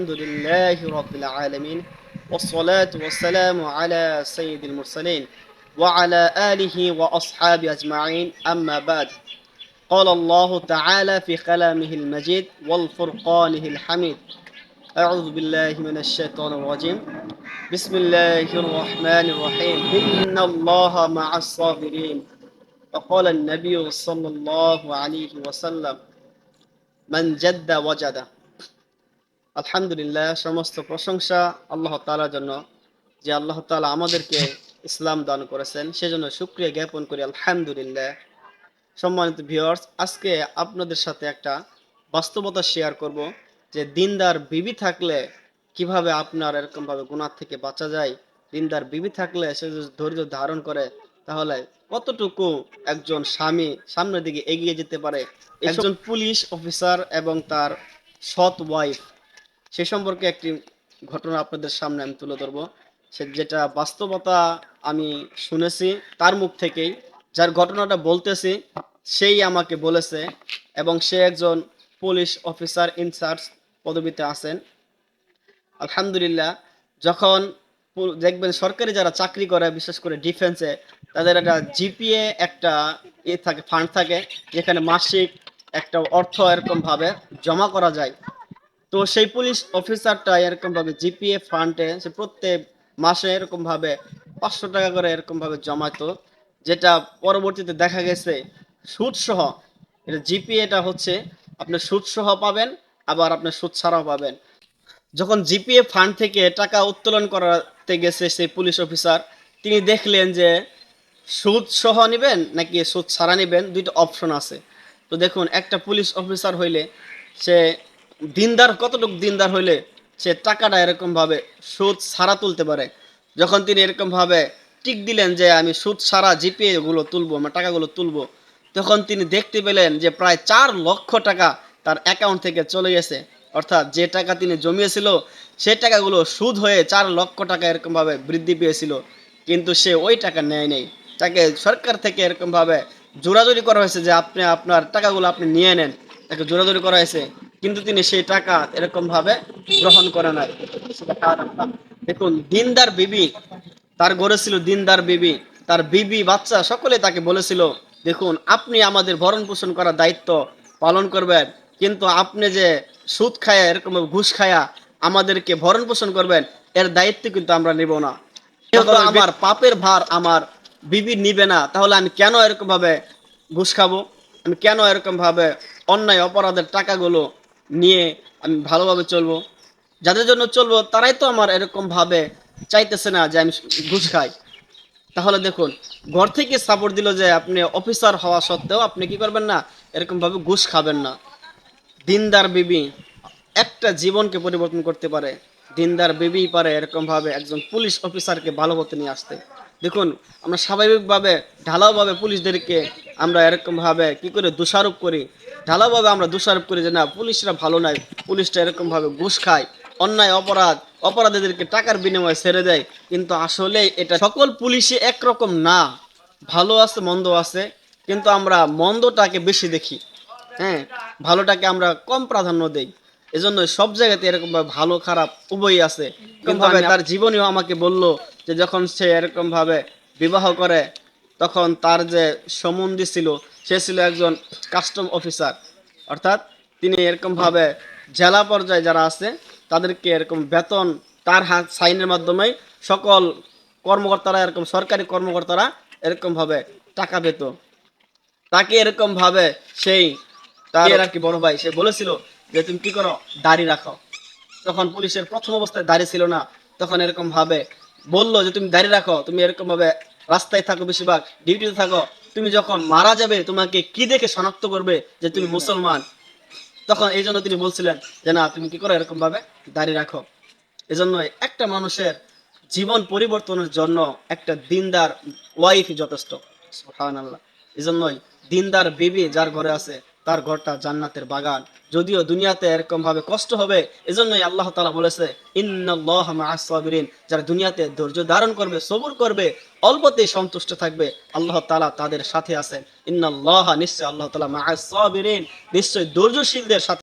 الحمد لله رب العالمين والصلاة والسلام على سيد المرسلين وعلى آله وأصحابه أجمعين أما بعد قال الله تعالى في كلامه المجيد والفرقانه الحميد أعوذ بالله من الشيطان الرجيم بسم الله الرحمن الرحيم إن الله مع الصابرين وقال النبي صلى الله عليه وسلم من جد وجد আলহামদুলিল্লাহ, সমস্ত প্রশংসা আল্লাহ তাআলার জন্য, যে আল্লাহ তাআলা আমাদেরকে ইসলাম দান করেছেন, সেজন্য শুকরিয়া জ্ঞাপন করি আলহামদুলিল্লাহ। সম্মানিত ভিউয়ার্স, আজকে আপনাদের সাথে একটা বাস্তবতা শেয়ার করব যে দিনদার বিবি থাকলে কিভাবে আপনার এরকম ভাবে গুনাহ থেকে বাঁচা যায়। দিনদার বিবি থাকলে সে যদি ধৈর্য ধারণ করে, তাহলে কতটুকু একজন স্বামী সামনের দিকে এগিয়ে যেতে পারে। একজন পুলিশ অফিসার এবং তার সৎ ওয়াইফ, সে সম্পর্কে একটি ঘটনা আপনাদের সামনে আমি তুলে ধরবো, যেটা বাস্তবতা আমি শুনেছি তার মুখ থেকেই। যার ঘটনাটা বলতেছি সেই আমাকে বলেছে, এবং সে একজন পুলিশ অফিসার ইনচার্জ পদবিতে আছেন। আলহামদুলিল্লাহ, যখন দেখবেন সরকারি যারা চাকরি করে, বিশেষ করে ডিফেন্সে, তাদের একটা জিপিএ একটা থাকে, ফান্ড থাকে, যেখানে মাসিক একটা অর্থ এরকম ভাবে জমা করা যায়। তো সেই পুলিশ অফিসারটা এরকম ভাবে জিপিএ ফান্ডে সে প্রত্যেক মাসে এরকম ভাবে 500 টাকা করে এরকম ভাবে জমাতো, যেটা পরবর্তীতে দেখা গেছে সুদ সহ। এটা জিপিএটা হচ্ছে আপনি সুদ সহ পাবেন, আবার আপনি সুদ ছাড়াও পাবেন। যখন জিপিএ ফান্ড থেকে টাকা উত্তোলন করাতে গেছে সেই পুলিশ অফিসার, তিনি দেখলেন যে সুদ সহ নেবেন নাকি সুদ ছাড়া নেবেন, দুইটা অপশন আছে। তো দেখুন, একটা পুলিশ অফিসার হইলে সে দিনদার, কতটুকু দিনদার হইলে সে টাকাটা এরকম ভাবে সুদ ছাড়া তুলতে পারে। যখন তিনি এরকম ভাবে টিক দিলেন যে আমি সুদ ছাড়া জিপিএ গুলো তুলবো, মানে টাকাগুলো তুলবো, তখন তিনি দেখতে পেলেন যে প্রায় 4 লক্ষ টাকা তার অ্যাকাউন্ট থেকে চলে গেছে। অর্থাৎ যে টাকা তিনি জমিয়েছিল সেই টাকাগুলো সুদ হয়ে 4 লক্ষ টাকা এরকম ভাবে বৃদ্ধি পেয়েছিল, কিন্তু সে ওই টাকা নেয় নেই। তাকে সরকার থেকে এরকম ভাবে জোরাজুরি করা হয়েছে যে আপনি আপনার টাকাগুলো আপনি নিয়ে নেন, তাকে জোরাজুরি করা হয়েছে, কিন্তু তিনি সেই টাকা এরকম ভাবে গ্রহণ করে নাই। দেখুন, দিনদার বিবি, তার ঘরে ছিল দিনদার বিবি, তার বিবি বাচ্চা সকলে তাকে বলেছিল, দেখুন আপনি আমাদের ভরণ পোষণ করার দায়িত্ব পালন করবেন, কিন্তু আপনি যে সুদ খায়া এরকম ঘুষ খায়া আমাদেরকে ভরণ পোষণ করবেন, এর দায়িত্ব কিন্তু আমরা নেব না। যেহেতু আমার পাপের ভার আমার বিবি নিবে না, তাহলে আমি কেন এরকম ভাবে ঘুষ খাবো, আমি কেন এরকম ভাবে অন্যায় অপরাধের টাকাগুলো নিয়ে আমি ভালোভাবে চলবো। যাদের জন্য চলবো তারাই তো আমার এরকম ভাবে চাইতেছে না যে আমি ঘুষ খাই। তাহলে দেখুন, ঘর থেকে সাপোর্ট দিল যে আপনি অফিসার হওয়া সত্ত্বেও আপনি কি করবেন না, এরকম ভাবে ঘুষ খাবেন না। দিনদার বিবি একটা জীবনকে পরিবর্তন করতে পারে। দিনদার বিবি পারে এরকম ভাবে একজন পুলিশ অফিসারকে ভালো পথে নিয়ে আসতে। দেখুন, আমরা স্বাভাবিকভাবে ঢালাওভাবে পুলিশদেরকে আমরা এরকম ভাবে কি করে দোষারোপ করি, ঢালাওভাবে আমরা দোষারোপ করি যে না পুলিশরা ভালো নাই, পুলিশটা এরকম ভাবে ঘুষ খায়, অন্যায় অপরাধীদেরকে টাকার বিনিময়ে ছেড়ে দেয়। কিন্তু আসলে এটা সকল পুলিশে একরকম না, ভালো আছে মন্দ আছে, কিন্তু আমরা মন্দটাকে বেশি দেখি, হ্যাঁ, ভালোটাকে আমরা কম প্রাধান্য দেই। এজন্য সব জায়গাতে এরকম ভাবে ভালো খারাপ উভয়ই আছে। কিন্তু তার জীবনেও আমাকে বলল যে যখন সে এরকম ভাবে বিবাহ করে, তখন তার যে সম্বন্ধী ছিল সে ছিল একজন কাস্টম অফিসার। অর্থাৎ তিনি এরকম ভাবে জেলা পর্যায়ে যারা আছে তাদেরকে এরকম বেতন তার হাত সাইনের মাধ্যমে সকল কর্মকর্তারা, এরকম সরকারি কর্মকর্তারা এরকম ভাবে টাকা পেত। তাকে এরকম ভাবে সেই তার আর কি বড় ভাই সে বলেছিল যে তুমি কি করো, দাড়ি রাখো। তখন পুলিশের প্রথম অবস্থায় দাড়ি ছিল না, তখন এরকম ভাবে বললো যে তুমি দাড়ি রাখো, তুমি এরকম ভাবে রাস্তায় থাকো, বেশিরভাগ ডিউটিতে থাকো, তুমি যখন মারা যাবে তোমাকে কি দেখে শনাক্ত করবে যে তুমি মুসলমান। তখন এই জন্য তিনি বলছিলেন যে না তুমি কি করো, এরকম ভাবে দাড়ি রাখো। এজন্য একটা মানুষের জীবন পরিবর্তনের জন্য একটা দিনদার ওয়াইফ যথেষ্ট। সুবহানাল্লাহ। এজন্যই দিনদার বিবি যার ঘরে আছে তার ঘরটা জান্নাতের বাগান। যদিও দুনিয়াতে এরকম ভাবে কষ্ট হবে, এজন্যই আল্লাহ তাআলা বলেছে ইন্নাল্লাহা মাআস সাবিরিন, যারা দুনিয়াতে ধৈর্য ধারণ করবে, সবুর করবে, অল্পতেই সন্তুষ্ট থাকবে, আল্লাহ তাআলা তাদের সাথে আছেন। ইন্নাল্লাহা, নিশ্চয় আল্লাহ তাআলা মাআস সাবিরিন, নিশ্চয় ধৈর্যশীলদের সাথে